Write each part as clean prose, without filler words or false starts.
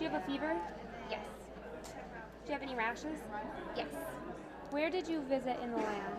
Do you have a fever? Yes. Do you have any rashes? Yes. Where did you visit in the land?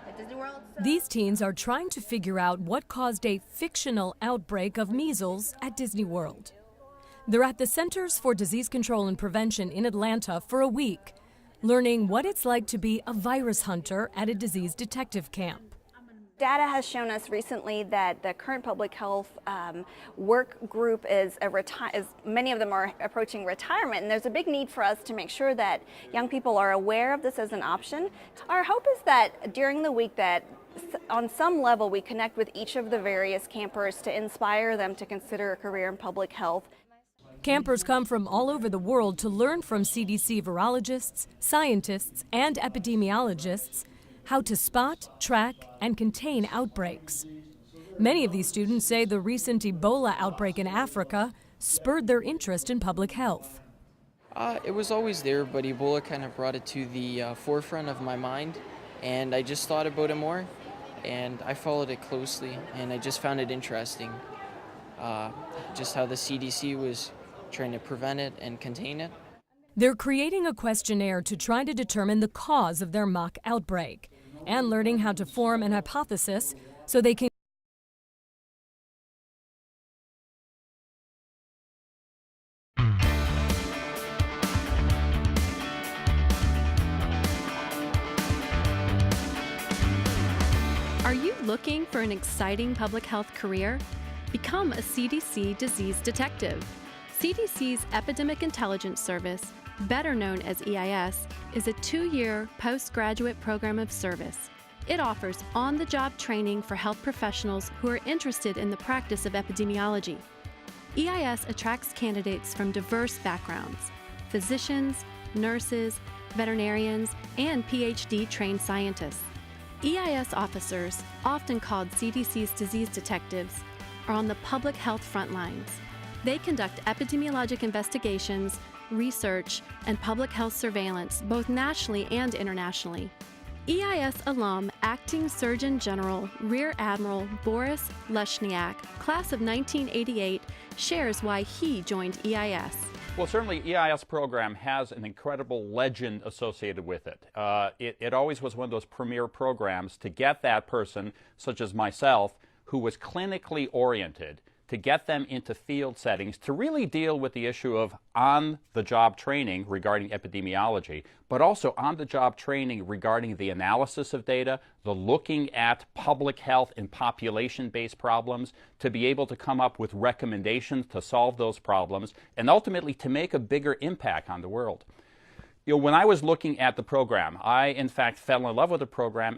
At Disney World. These teens are trying to figure out what caused a fictional outbreak of measles at Disney World. They're at the Centers for Disease Control and Prevention in Atlanta for a week, learning what it's like to be a virus hunter at a disease detective camp. Data has shown us recently that the current public health work group is many of them are approaching retirement, and there's a big need for us to make sure that young people are aware of this as an option. Our hope is that during the week that on some level we connect with each of the various campers to inspire them to consider a career in public health. Campers come from all over the world to learn from CDC virologists, scientists, and epidemiologists how to spot, track, and contain outbreaks. Many of these students say the recent Ebola outbreak in Africa spurred their interest in public health. It was always there, but Ebola kind of brought it to the forefront of my mind, and I just thought about it more, and I followed it closely, and I just found it interesting, just how the CDC was trying to prevent it and contain it. They're creating a questionnaire to try to determine the cause of their mock outbreak and learning how to form an hypothesis so they can Are you looking for an exciting public health career? Become a CDC disease detective. CDC's Epidemic Intelligence Service, better known as EIS, is a 2-year postgraduate program of service. It offers on-the-job training for health professionals who are interested in the practice of epidemiology. EIS attracts candidates from diverse backgrounds: physicians, nurses, veterinarians, and PhD-trained scientists. EIS officers, often called CDC's disease detectives, are on the public health front lines. They conduct epidemiologic investigations, research, and public health surveillance both nationally and internationally. EIS alum Acting Surgeon General Rear Admiral Boris Lushniak, class of 1988, shares why he joined EIS. Well, certainly EIS program has an incredible legend associated with it. It always was one of those premier programs to get that person, such as myself, who was clinically oriented, to get them into field settings to really deal with the issue of on-the-job training regarding epidemiology, but also on-the-job training regarding the analysis of data, the looking at public health and population-based problems, to be able to come up with recommendations to solve those problems, and ultimately to make a bigger impact on the world. You know, when I was looking at the program, I in fact fell in love with the program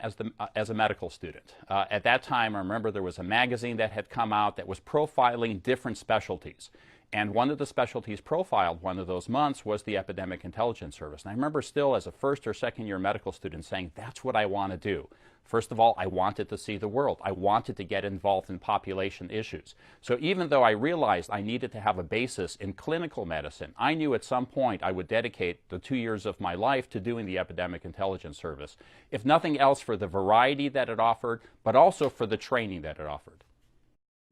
as a medical student. At that time, I remember there was a magazine that had come out that was profiling different specialties. And one of the specialties profiled one of those months was the Epidemic Intelligence Service. And I remember still as a first or second year medical student saying, that's what I want to do. First of all, I wanted to see the world. I wanted to get involved in population issues. So even though I realized I needed to have a basis in clinical medicine, I knew at some point I would dedicate the 2 years of my life to doing the Epidemic Intelligence Service, if nothing else for the variety that it offered, but also for the training that it offered.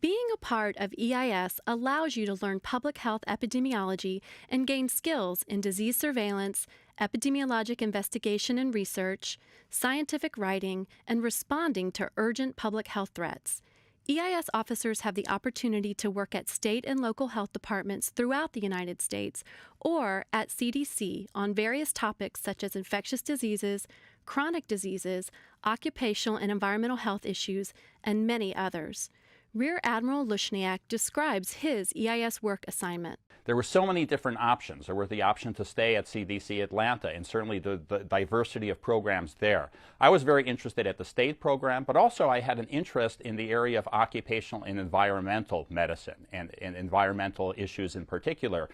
Being a part of EIS allows you to learn public health epidemiology and gain skills in disease surveillance, epidemiologic investigation and research, scientific writing, and responding to urgent public health threats. EIS officers have the opportunity to work at state and local health departments throughout the United States or at CDC on various topics such as infectious diseases, chronic diseases, occupational and environmental health issues, and many others. Rear Admiral Lushniak describes his EIS work assignment. There were so many different options. There were the option to stay at CDC Atlanta and certainly the diversity of programs there. I was very interested at the state program, but also I had an interest in the area of occupational and environmental medicine and environmental issues in particular.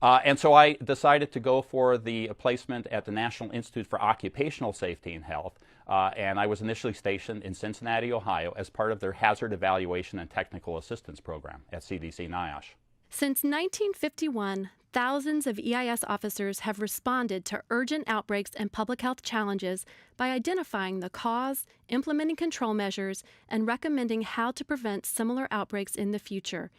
And so I decided to go for the placement at the National Institute for Occupational Safety and Health, and I was initially stationed in Cincinnati, Ohio, as part of their Hazard Evaluation and Technical Assistance Program at CDC NIOSH. Since 1951, thousands of EIS officers have responded to urgent outbreaks and public health challenges by identifying the cause, implementing control measures, and recommending how to prevent similar outbreaks in the future.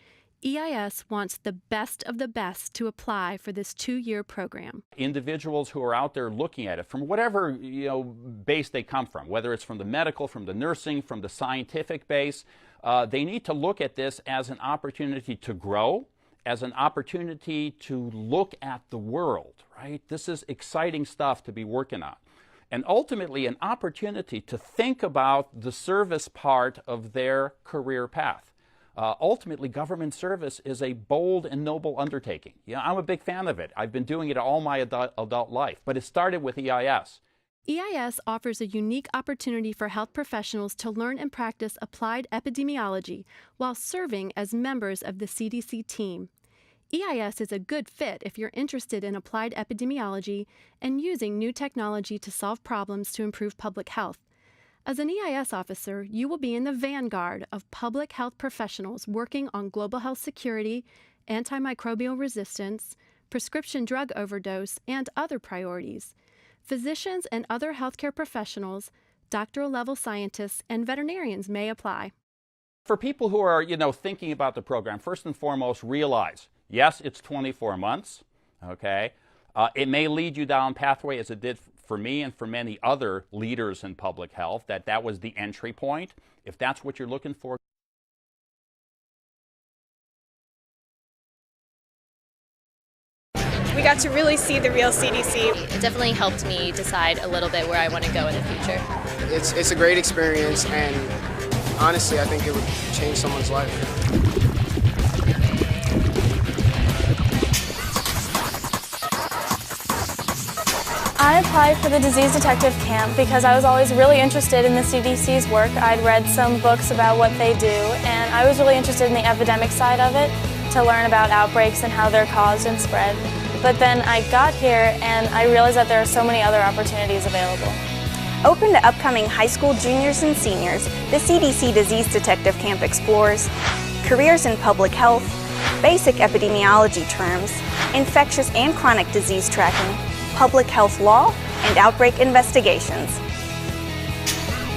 EIS wants the best of the best to apply for this 2-year program. Individuals who are out there looking at it from whatever base they come from, whether it's from the medical, from the nursing, from the scientific base, they need to look at this as an opportunity to grow, as an opportunity to look at the world, right? This is exciting stuff to be working on. And ultimately an opportunity to think about the service part of their career path. Ultimately, government service is a bold and noble undertaking. I'm a big fan of it. I've been doing it all my adult life, but it started with EIS. EIS offers a unique opportunity for health professionals to learn and practice applied epidemiology while serving as members of the CDC team. EIS is a good fit if you're interested in applied epidemiology and using new technology to solve problems to improve public health. As an EIS officer, you will be in the vanguard of public health professionals working on global health security, antimicrobial resistance, prescription drug overdose, and other priorities. Physicians and other healthcare professionals, doctoral level scientists, and veterinarians may apply. For people who are, thinking about the program, first and foremost, realize, yes, it's 24 months, okay? It may lead you down pathway as it did for me and for many other leaders in public health, that was the entry point. If that's what you're looking for, we got to really see the real CDC. It definitely helped me decide a little bit where I want to go in the future. It's a great experience, and honestly, I think it would change someone's life. I applied for the Disease Detective Camp because I was always really interested in the CDC's work. I'd read some books about what they do, and I was really interested in the epidemic side of it to learn about outbreaks and how they're caused and spread. But then I got here and I realized that there are so many other opportunities available. Open to upcoming high school juniors and seniors, the CDC Disease Detective Camp explores careers in public health, basic epidemiology terms, infectious and chronic disease tracking, public health law, and outbreak investigations.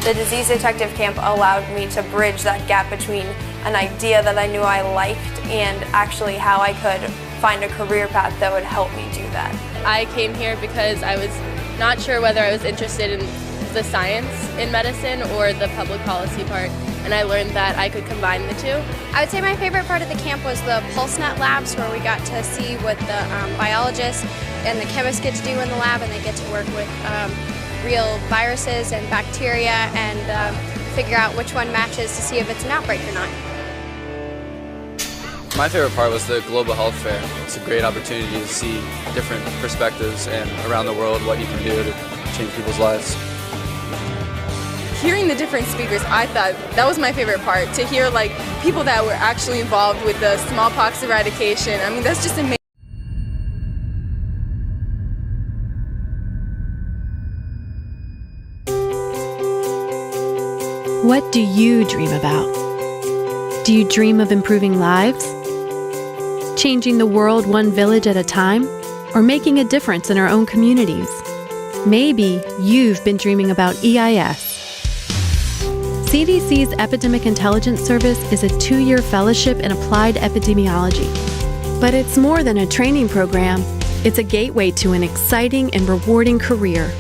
The Disease Detective Camp allowed me to bridge that gap between an idea that I knew I liked and actually how I could find a career path that would help me do that. I came here because I was not sure whether I was interested in the science in medicine or the public policy part, and I learned that I could combine the two. I would say my favorite part of the camp was the PulseNet labs, where we got to see what the biologists and the chemists get to do in the lab, and they get to work with real viruses and bacteria and figure out which one matches to see if it's an outbreak or not. My favorite part was the Global Health Fair. It's a great opportunity to see different perspectives and around the world what you can do to change people's lives. Hearing the different speakers, I thought that was my favorite part, to hear people that were actually involved with the smallpox eradication. I mean, that's just amazing. What do you dream about? Do you dream of improving lives? Changing the world one village at a time? Or making a difference in our own communities? Maybe you've been dreaming about EIS. CDC's Epidemic Intelligence Service is a 2-year fellowship in applied epidemiology. But it's more than a training program. It's a gateway to an exciting and rewarding career.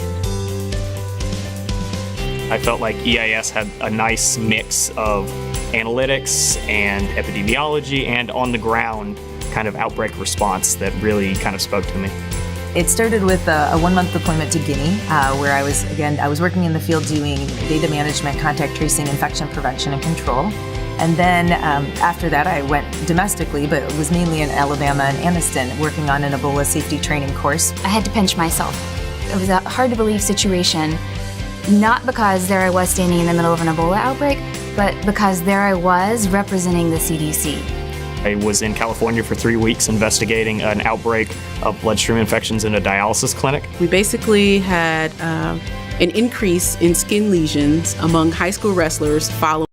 I felt like EIS had a nice mix of analytics and epidemiology and on-the-ground kind of outbreak response that really kind of spoke to me. It started with a 1-month deployment to Guinea, where I was working in the field doing data management, contact tracing, infection prevention, and control. And then after that, I went domestically, but it was mainly in Alabama and Anniston, working on an Ebola safety training course. I had to pinch myself. It was a hard-to-believe situation, not because there I was standing in the middle of an Ebola outbreak, but because there I was representing the CDC. I was in California for 3 weeks investigating an outbreak of bloodstream infections in a dialysis clinic. We basically had an increase in skin lesions among high school wrestlers following.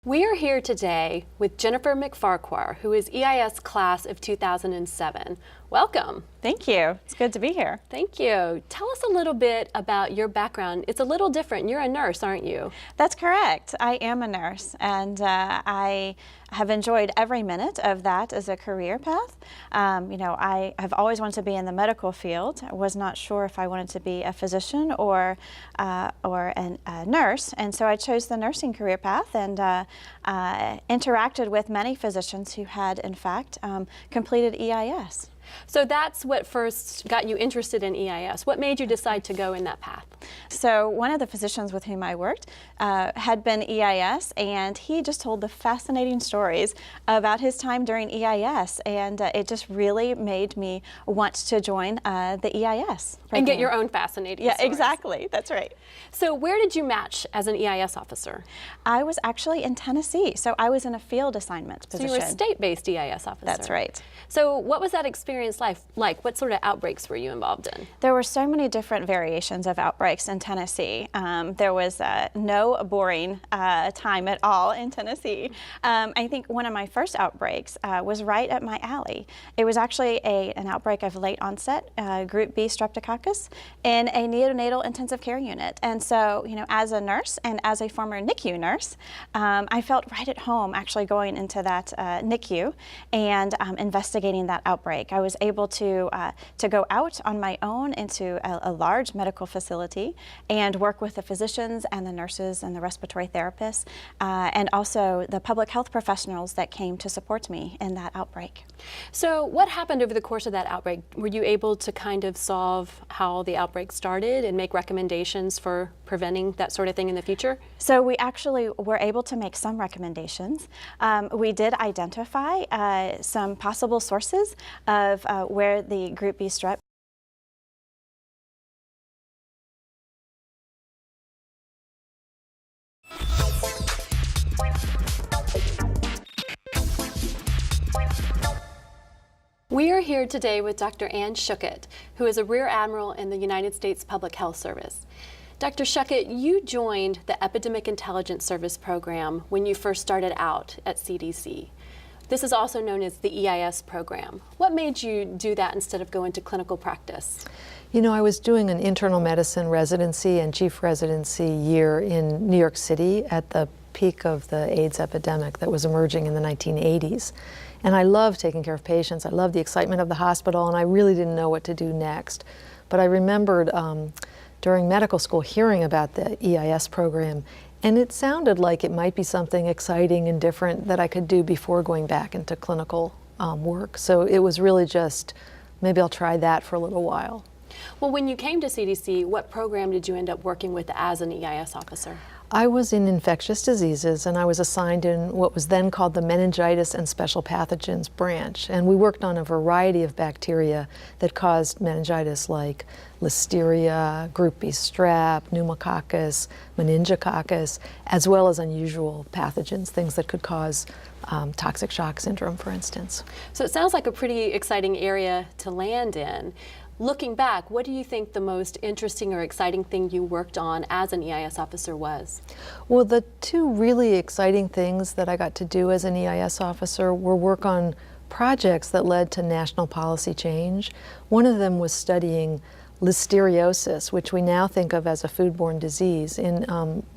We are here today with Jennifer McFarquhar, who is EIS class of 2007. Welcome. Thank you. It's good to be here. Thank you. Tell us a little bit about your background. It's a little different. You're a nurse, aren't you? That's correct. I am a nurse, and I have enjoyed every minute of that as a career path. You know, I have always wanted to be in the medical field. I was not sure if I wanted to be a physician or a nurse, and so I chose the nursing career path and interacted with many physicians who had, in fact, completed EIS. So that's what first got you interested in EIS. What made you decide to go in that path? So one of the physicians with whom I worked had been EIS, and he just told the fascinating stories about his time during EIS, and it just really made me want to join the EIS program. And get your own fascinating stories. Exactly. That's right. So where did you match as an EIS officer? I was actually in Tennessee, so I was in a field assignment position. So you were a state-based EIS officer. That's right. So what was that experience like? What sort of outbreaks were you involved in? There were so many different variations of outbreaks in Tennessee. There was no boring time at all in Tennessee. I think one of my first outbreaks was right at my alley. It was actually an outbreak of late onset group B streptococcus in a neonatal intensive care unit. And so, you know, as a nurse and as a former NICU nurse, I felt right at home actually going into that NICU and investigating that outbreak. I was able to go out on my own into a large medical facility and work with the physicians and the nurses and the respiratory therapists and also the public health professionals that came to support me in that outbreak. So what happened over the course of that outbreak? Were you able to kind of solve how the outbreak started and make recommendations for preventing that sort of thing in the future? So we actually were able to make some recommendations. We did identify some possible sources of where the group B strep We are here today with Dr. Ann Schuchat, who is a Rear Admiral in the United States Public Health Service. Dr. Schuchat, you joined the Epidemic Intelligence Service program when you first started out at CDC. This is also known as the EIS program. What made you do that instead of go into clinical practice? You know, I was doing an internal medicine residency and chief residency year in New York City at the peak of the AIDS epidemic that was emerging in the 1980s. And I loved taking care of patients. I loved the excitement of the hospital, and I really didn't know what to do next. But I remembered during medical school hearing about the EIS program, and it sounded like it might be something exciting and different that I could do before going back into clinical work. So it was really just, maybe I'll try that for a little while. Well, when you came to CDC, what program did you end up working with as an EIS officer? I was in infectious diseases, and I was assigned in what was then called the meningitis and special pathogens branch. And we worked on a variety of bacteria that caused meningitis, like listeria, group B strep, pneumococcus, meningococcus, as well as unusual pathogens, things that could cause toxic shock syndrome, for instance. So it sounds like a pretty exciting area to land in. Looking back, what do you think the most interesting or exciting thing you worked on as an EIS officer was? Well, the two really exciting things that I got to do as an EIS officer were work on projects that led to national policy change. One of them was studying listeriosis, which we now think of as a foodborne disease. In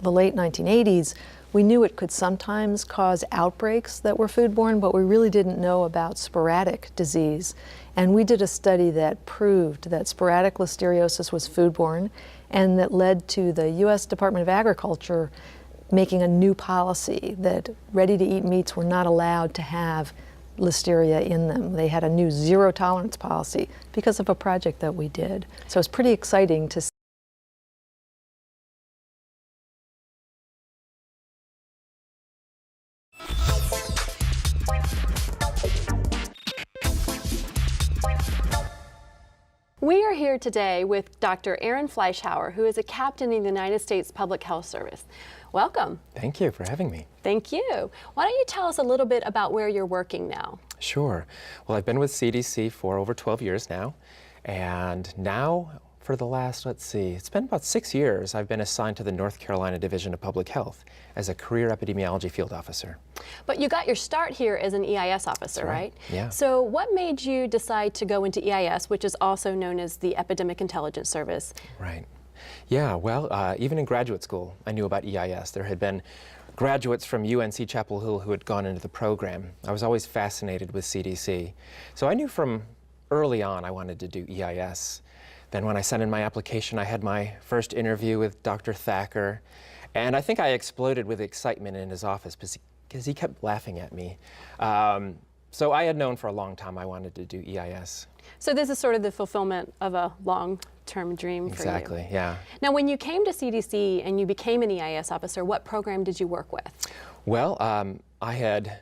the late 1980s, we knew it could sometimes cause outbreaks that were foodborne, but we really didn't know about sporadic disease. And we did a study that proved that sporadic listeriosis was foodborne, and that led to the U.S. Department of Agriculture making a new policy that ready-to-eat meats were not allowed to have listeria in them. They had a new zero tolerance policy because of a project that we did. So it's pretty exciting to see. We are here today with Dr. Aaron Fleischhauer, who is a captain in the United States Public Health Service. Welcome. Thank you for having me. Thank you. Why don't you tell us a little bit about where you're working now? Sure. Well, I've been with CDC for over 12 years now, and now For the last, let's see, it's been about 6 years, I've been assigned to the North Carolina Division of Public Health as a career epidemiology field officer. But you got your start here as an EIS officer, right? Yeah. So what made you decide to go into EIS, which is also known as the Epidemic Intelligence Service? Right. Yeah, well, even in graduate school, I knew about EIS. There had been graduates from UNC Chapel Hill who had gone into the program. I was always fascinated with CDC. So I knew from early on I wanted to do EIS. Then when I sent in my application, I had my first interview with Dr. Thacker, and I think I exploded with excitement in his office because he kept laughing at me. So I had known for a long time I wanted to do EIS. So this is sort of the fulfillment of a long-term dream for you. Exactly, yeah. Now, when you came to CDC and you became an EIS officer, what program did you work with? Well, I had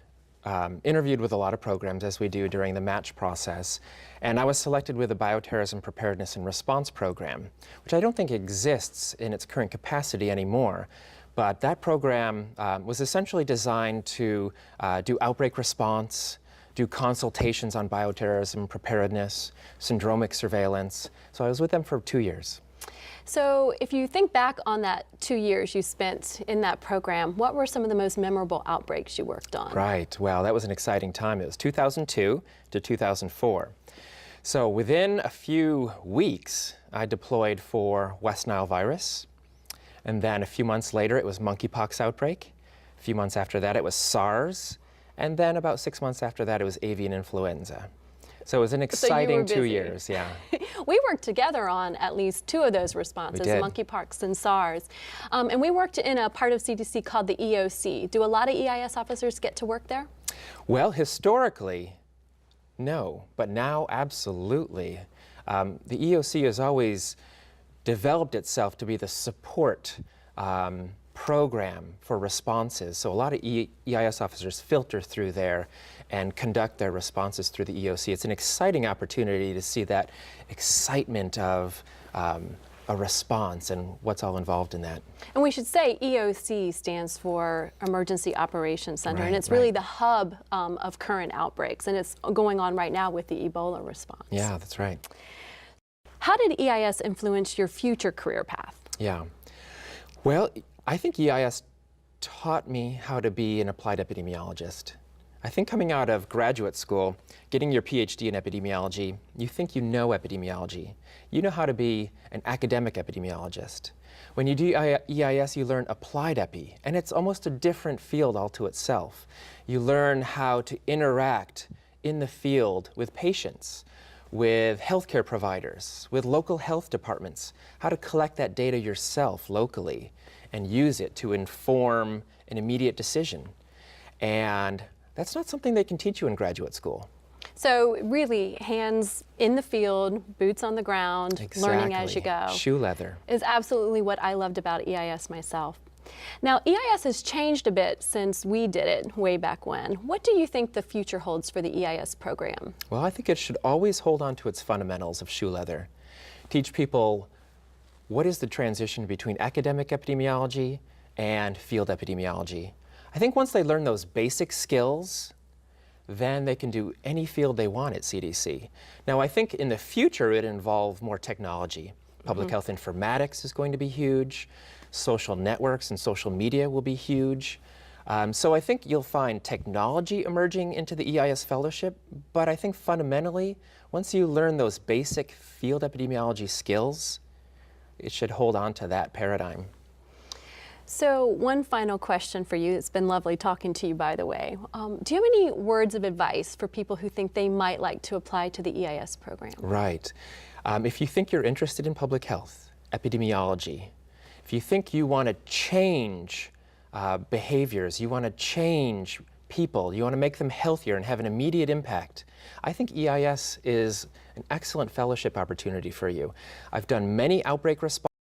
interviewed with a lot of programs, as we do during the match process, and I was selected with the Bioterrorism Preparedness and Response Program, which I don't think exists in its current capacity anymore. But that program was essentially designed to do outbreak response, do consultations on bioterrorism preparedness, syndromic surveillance. So I was with them for 2 years. So if you think back on that 2 years you spent in that program, what were some of the most memorable outbreaks you worked on? Right, well, that was an exciting time. It was 2002 to 2004. So within a few weeks, I deployed for West Nile virus. And then a few months later, it was monkeypox outbreak. A few months after that, it was SARS. And then about 6 months after that, it was avian influenza. So it was an exciting 2 years, yeah. We worked together on at least 2 of those responses, monkeypox and SARS. And we worked in a part of CDC called the EOC. Do a lot of EIS officers get to work there? Well, historically, no, but now absolutely. The EOC has always developed itself to be the support program for responses. So a lot of EIS officers filter through there and conduct their responses through the EOC. It's an exciting opportunity to see that excitement of a response and what's all involved in that. And we should say EOC stands for Emergency Operations Center, and it's really the hub of current outbreaks, and it's going on right now with the Ebola response. Yeah, that's right. How did EIS influence your future career path? Yeah. Well, I think EIS taught me how to be an applied epidemiologist. I think coming out of graduate school, getting your PhD in epidemiology, you think you know epidemiology. You know how to be an academic epidemiologist. When you do EIS, you learn applied epi, and it's almost a different field all to itself. You learn how to interact in the field with patients, with healthcare providers, with local health departments, how to collect that data yourself locally and use it to inform an immediate decision. And that's not something they can teach you in graduate school. So really, hands in the field, boots on the ground, learning as you go. Shoe leather. Is absolutely what I loved about EIS myself. Now, EIS has changed a bit since we did it way back when. What do you think the future holds for the EIS program? Well, I think it should always hold on to its fundamentals of shoe leather. Teach people what is the transition between academic epidemiology and field epidemiology. I think once they learn those basic skills, then they can do any field they want at CDC. Now, I think in the future it involve more technology. Public health informatics is going to be huge. Social networks and social media will be huge. So I think you'll find technology emerging into the EIS fellowship, but I think fundamentally, once you learn those basic field epidemiology skills, it should hold on to that paradigm. So one final question for you. It's been lovely talking to you, by the way. Do you have any words of advice for people who think they might like to apply to the EIS program? Right. If you think you're interested in public health, epidemiology, if you think you want to change behaviors, you want to change people, you want to make them healthier and have an immediate impact, I think EIS is an excellent fellowship opportunity for you. I've done many outbreak response